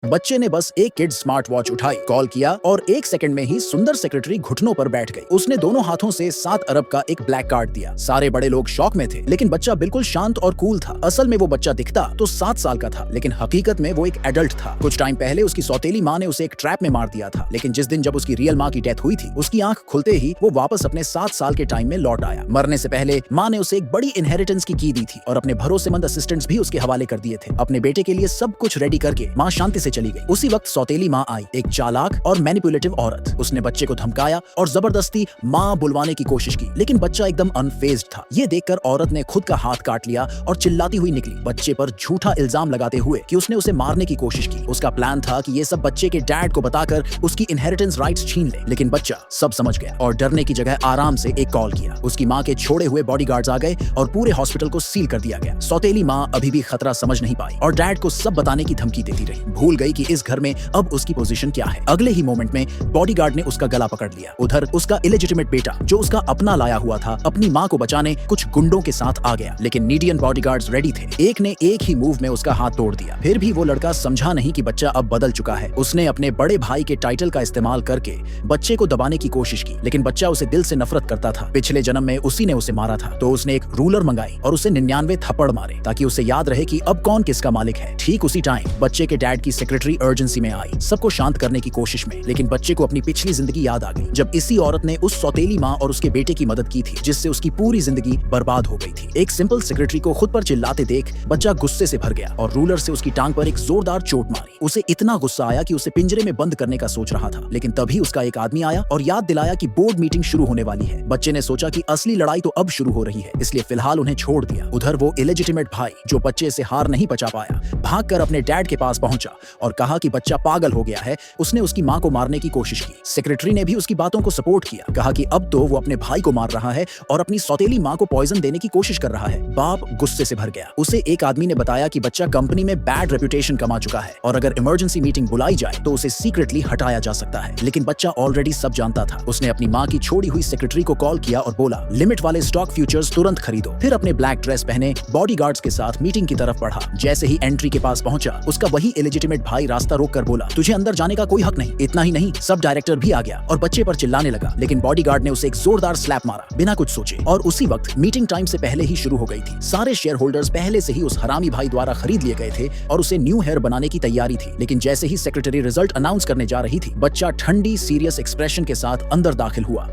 बच्चे ने बस एक किड स्मार्ट वॉच उठाई, कॉल किया और 1 सेकंड में ही सुंदर सेक्रेटरी घुटनों पर बैठ गई। उसने दोनों हाथों से 7 अरब का एक ब्लैक कार्ड दिया। सारे बड़े लोग शॉक में थे, लेकिन बच्चा बिल्कुल शांत और कूल था। असल में वो बच्चा दिखता तो 7 साल का था, लेकिन हकीकत में वो एक एडल्ट था। कुछ टाइम पहले उसकी सौतेली माँ ने उसे एक ट्रैप में मार दिया था, लेकिन जिस दिन जब उसकी रियल माँ की डेथ हुई थी, उसकी आंख खुलते ही वो वापस अपने 7 साल के टाइम में लौट आया। मरने से पहले माँ ने उसे एक बड़ी इनहेरिटेंस की दी थी और अपने भरोसेमंद असिस्टेंट्स भी उसके हवाले कर दिए थे। अपने बेटे के लिए सब कुछ रेडी करके माँ शांति से चली गई। उसी वक्त सौतेली माँ आई, एक चालाक और मैनिपुलेटिव औरत। उसने बच्चे को धमकाया और जबरदस्ती माँ बुलवाने की कोशिश की, लेकिन बच्चा एकदम अनफेज्ड था। ये देखकर औरत ने खुद का हाथ काट लिया और चिल्लाती हुई निकली, बच्चे पर झूठा इल्जाम लगाते हुए कि उसने उसे मारने की कोशिश की। उसका प्लान था कि ये सब बच्चे के डैड को बताकर उसकी इनहेरिटेंस राइट्स छीन ले, लेकिन बच्चा सब समझ गया और डरने की जगह आराम से एक कॉल किया। उसकी माँ के छोड़े हुए बॉडीगार्ड्स आ गए और पूरे हॉस्पिटल को सील कर दिया गया। सौतेली माँ अभी भी खतरा समझ नहीं पाई और डैड को सब बताने की धमकी देती रही। भूल गई कि इस घर में अब उसकी पोजीशन क्या है। अगले ही मोमेंट में बॉडीगार्ड ने उसका गला पकड़ लिया। उधर उसका इलेजिटिमेट बेटा, जो उसका अपना लाया हुआ था, अपनी माँ को बचाने कुछ गुंडों के साथ आ गया, लेकिन नीडियन बॉडीगार्ड्स रेडी थे। एक ने एक ही मूव में उसका हाथ तोड़ दिया। फिर भी वो लड़का समझा नहीं कि बच्चा अब बदल चुका है। उसने अपने बड़े भाई के टाइटल का इस्तेमाल करके बच्चे को दबाने की कोशिश की, लेकिन बच्चा उसे दिल से नफरत करता था। पिछले जन्म में उसी ने उसे मारा था, तो उसने एक रूलर मंगाई और उसे 99 थप्पड़ मारे ताकि उसे याद रहे कि अब कौन किसका मालिक है। ठीक उसी टाइम बच्चे के डैड की सेक्रेटरी अर्जेंसी में आई, सबको शांत करने की कोशिश में, लेकिन बच्चे को अपनी पिछली जिंदगी याद आ गई, जब इसी औरत ने उस सौतेली माँ और उसके बेटे की मदद की थी, जिससे उसकी पूरी जिंदगी बर्बाद हो गई थी। एक सिंपल सेक्रेटरी को खुद पर चिल्लाते देख बच्चा गुस्से से भर गया और रूलर से उसकी टांग पर एक जोरदार चोट मारी। उसे इतना गुस्सा आया कि उसे पिंजरे में बंद करने का सोच रहा था, लेकिन तभी उसका एक आदमी आया और याद दिलाया कि बोर्ड मीटिंग शुरू होने वाली है। बच्चे ने सोचा कि असली लड़ाई तो अब शुरू हो रही है, इसलिए फिलहाल उन्हें छोड़ दिया। उधर वो इलेजिटिमेट भाई, जो बच्चे से हार नहीं बचा पाया, भागकर अपने डैड के पास पहुंचा और कहा कि बच्चा पागल हो गया है, उसने उसकी माँ को मारने की कोशिश की। सेक्रेटरी ने भी उसकी बातों को सपोर्ट किया, कहा कि अब तो वो अपने भाई को मार रहा है और अपनी सौतेली माँ को पॉइजन देने की कोशिश कर रहा है। बाप गुस्से से भर गया। उसे एक आदमी ने बताया कि बच्चा कंपनी में बैड रेपुटेशन कमा चुका है और अगर इमरजेंसी मीटिंग बुलाई जाए तो उसे सीक्रेटली हटाया जा सकता है, लेकिन बच्चा ऑलरेडी सब जानता था। उसने अपनी माँ की छोड़ी हुई सेक्रेटरी को कॉल किया और बोला, लिमिट वाले स्टॉक फ्यूचर्स तुरंत खरीदो। फिर अपने ब्लैक ड्रेस पहने बॉडीगार्ड्स के साथ मीटिंग की तरफ बढ़ा। जैसे ही एंट्री के पास पहुंचा, उसका वही इलेजिटिमेट भाई रास्ता रोक कर बोला, तुझे अंदर जाने का कोई हक नहीं। इतना ही नहीं, सब डायरेक्टर भी आ गया और बच्चे पर चिल्लाने लगा, लेकिन बॉडीगार्ड ने उसे एक जोरदार स्लैप मारा बिना कुछ सोचे। और उसी वक्त मीटिंग टाइम से पहले ही शुरू हो गई थी। सारे शेयर होल्डर्स पहले से ही उस हरामी भाई द्वारा खरीद लिए गए थे और उसे न्यू हेयर बनाने की तैयारी थी, लेकिन जैसे ही सेक्रेटरी रिजल्ट अनाउंस करने जा रही थी, बच्चा ठंडी सीरियस एक्सप्रेशन के साथ अंदर दाखिल हुआ।